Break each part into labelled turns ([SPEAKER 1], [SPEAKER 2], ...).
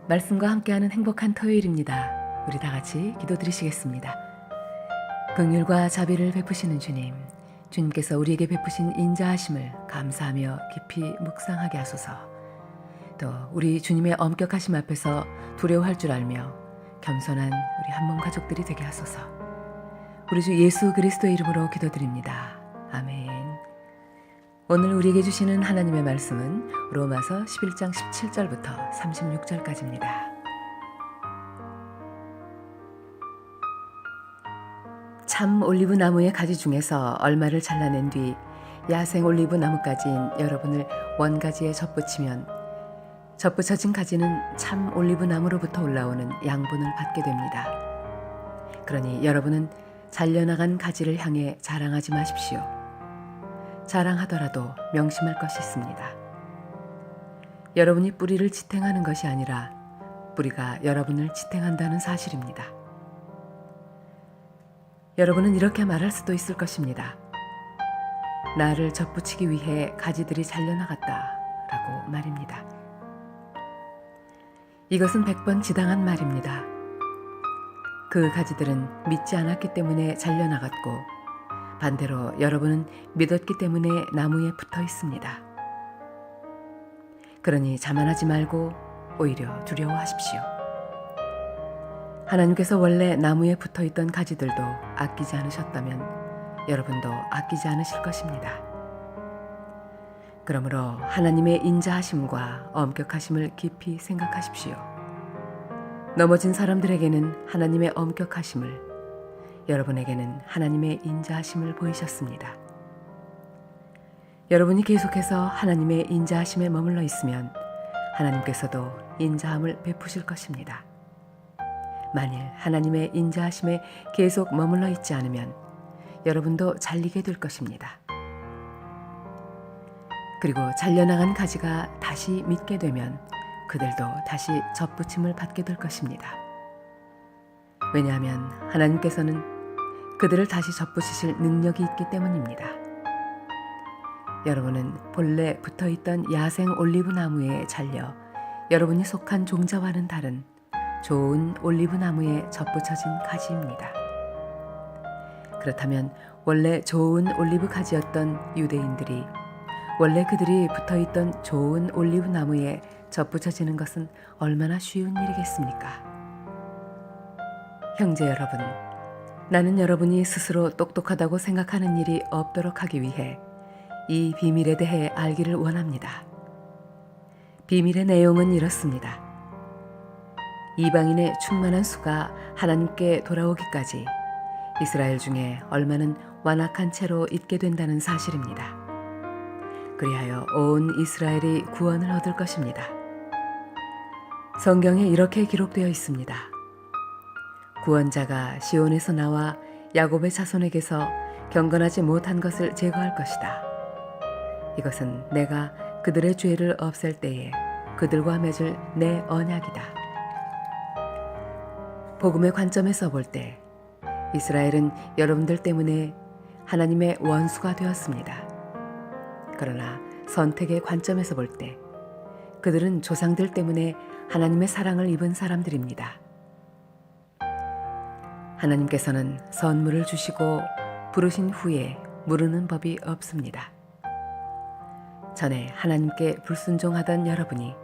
[SPEAKER 1] 말씀과 함께하는 행복한 토요일입니다. 우리 다 같이 기도드리시겠습니다. 긍휼과 자비를 베푸시는 주님, 주님께서 우리에게 베푸신 인자하심을 감사하며 깊이 묵상하게 하소서. 또 우리 주님의 엄격하심 앞에서 두려워할 줄 알며 겸손한 우리 한몸 가족들이 되게 하소서. 우리 주 예수 그리스도의 이름으로 기도드립니다. 아멘. 오늘 우리에게 주시는 하나님의 말씀은 로마서 11장 17절부터 36절까지입니다. 참 올리브 나무의 가지 중에서 얼마를 잘라낸 뒤 야생 올리브 나무가지인 여러분을 원가지에 접붙이면 접붙여진 가지는 참 올리브 나무로부터 올라오는 양분을 받게 됩니다. 그러니 여러분은 잘려나간 가지를 향해 자랑하지 마십시오. 자랑하더라도 명심할 것이 있습니다. 여러분이 뿌리를 지탱하는 것이 아니라 뿌리가 여러분을 지탱한다는 사실입니다. 여러분은 이렇게 말할 수도 있을 것입니다. 나를 접붙이기 위해 가지들이 잘려나갔다 라고 말입니다. 이것은 100번 지당한 말입니다. 그 가지들은 믿지 않았기 때문에 잘려나갔고 반대로 여러분은 믿었기 때문에 나무에 붙어 있습니다. 그러니 자만하지 말고 오히려 두려워하십시오. 하나님께서 원래 나무에 붙어 있던 가지들도 아끼지 않으셨다면 여러분도 아끼지 않으실 것입니다. 그러므로 하나님의 인자하심과 엄격하심을 깊이 생각하십시오. 넘어진 사람들에게는 하나님의 엄격하심을, 여러분에게는 하나님의 인자하심을 보이셨습니다. 여러분이 계속해서 하나님의 인자하심에 머물러 있으면 하나님께서도 인자함을 베푸실 것입니다. 만일 하나님의 인자하심에 계속 머물러 있지 않으면 여러분도 잘리게 될 것입니다. 그리고 잘려나간 가지가 다시 믿게 되면 그들도 다시 접붙임을 받게 될 것입니다. 왜냐하면 하나님께서는 그들을 다시 접붙이실 능력이 있기 때문입니다. 여러분은 본래 붙어있던 야생 올리브 나무에 잘려 여러분이 속한 종자와는 다른 좋은 올리브 나무에 접붙여진 가지입니다. 그렇다면 원래 좋은 올리브 가지였던 유대인들이 원래 그들이 붙어있던 좋은 올리브 나무에 접붙여지는 것은 얼마나 쉬운 일이겠습니까? 형제 여러분, 나는 여러분이 스스로 똑똑하다고 생각하는 일이 없도록 하기 위해 이 비밀에 대해 알기를 원합니다. 비밀의 내용은 이렇습니다. 이방인의 충만한 수가 하나님께 돌아오기까지 이스라엘 중에 얼마는 완악한 채로 있게 된다는 사실입니다. 그리하여 온 이스라엘이 구원을 얻을 것입니다. 성경에 이렇게 기록되어 있습니다. 구원자가 시온에서 나와 야곱의 자손에게서 경건하지 못한 것을 제거할 것이다. 이것은 내가 그들의 죄를 없앨 때에 그들과 맺을 내 언약이다. 복음의 관점에서 볼 때 이스라엘은 여러분들 때문에 하나님의 원수가 되었습니다. 그러나 선택의 관점에서 볼 때 그들은 조상들 때문에 하나님의 사랑을 입은 사람들입니다. 하나님께서는 선물을 주시고 부르신 후에 무르는 법이 없습니다. 전에 하나님께 불순종하던 여러분이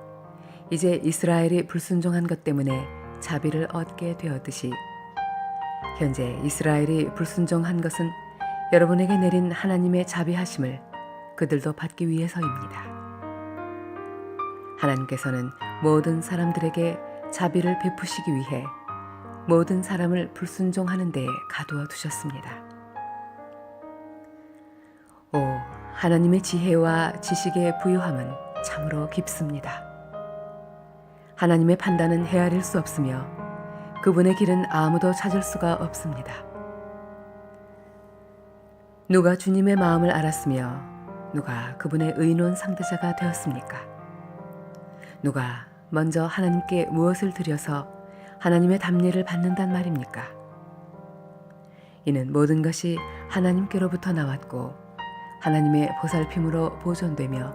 [SPEAKER 1] 이제 이스라엘이 불순종한 것 때문에 자비를 얻게 되었듯이 현재 이스라엘이 불순종한 것은 여러분에게 내린 하나님의 자비하심을 그들도 받기 위해서입니다. 하나님께서는 모든 사람들에게 자비를 베푸시기 위해 모든 사람을 불순종하는 데에 가두어 두셨습니다. 오, 하나님의 지혜와 지식의 부유함은 참으로 깊습니다. 하나님의 판단은 헤아릴 수 없으며 그분의 길은 아무도 찾을 수가 없습니다. 누가 주님의 마음을 알았으며 누가 그분의 의논 상대자가 되었습니까? 누가 먼저 하나님께 무엇을 드려서 하나님의 답례를 받는단 말입니까? 이는 모든 것이 하나님께로부터 나왔고 하나님의 보살핌으로 보존되며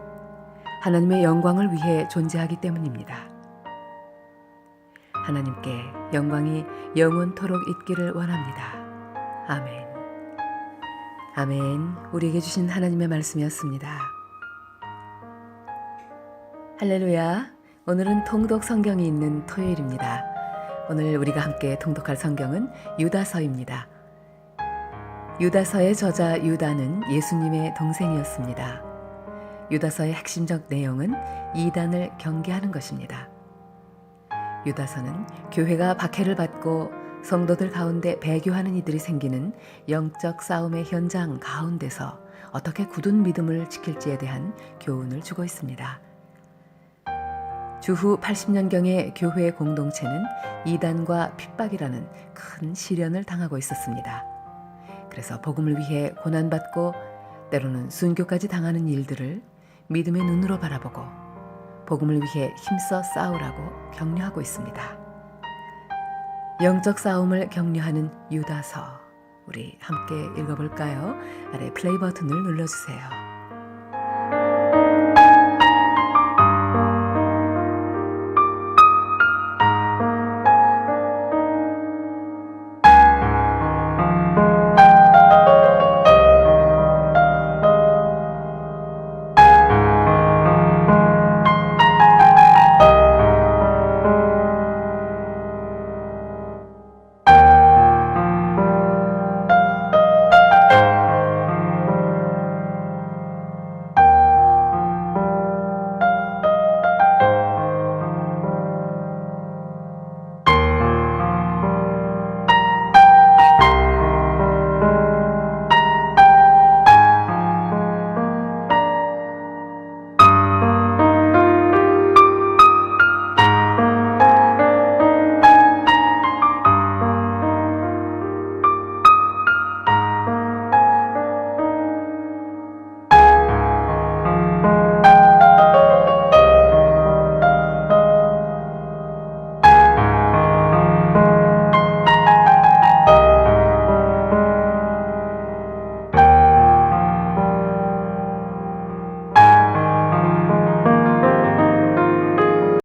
[SPEAKER 1] 하나님의 영광을 위해 존재하기 때문입니다. 하나님께 영광이 영원토록 있기를 원합니다. 아멘. 아멘. 우리에게 주신 하나님의 말씀이었습니다. 할렐루야. 오늘은 통독 성경이 있는 토요일입니다. 오늘 우리가 함께 통독할 성경은 유다서입니다. 유다서의 저자 유다는 예수님의 동생이었습니다. 유다서의 핵심적 내용은 이단을 경계하는 것입니다. 유다서는 교회가 박해를 받고 성도들 가운데 배교하는 이들이 생기는 영적 싸움의 현장 가운데서 어떻게 굳은 믿음을 지킬지에 대한 교훈을 주고 있습니다. 주후 80년경의 교회 공동체는 이단과 핍박이라는 큰 시련을 당하고 있었습니다. 그래서 복음을 위해 고난받고 때로는 순교까지 당하는 일들을 믿음의 눈으로 바라보고 복음을 위해 힘써 싸우라고 격려하고 있습니다. 영적 싸움을 격려하는 유다서, 우리 함께 읽어볼까요? 아래 플레이 버튼을 눌러주세요.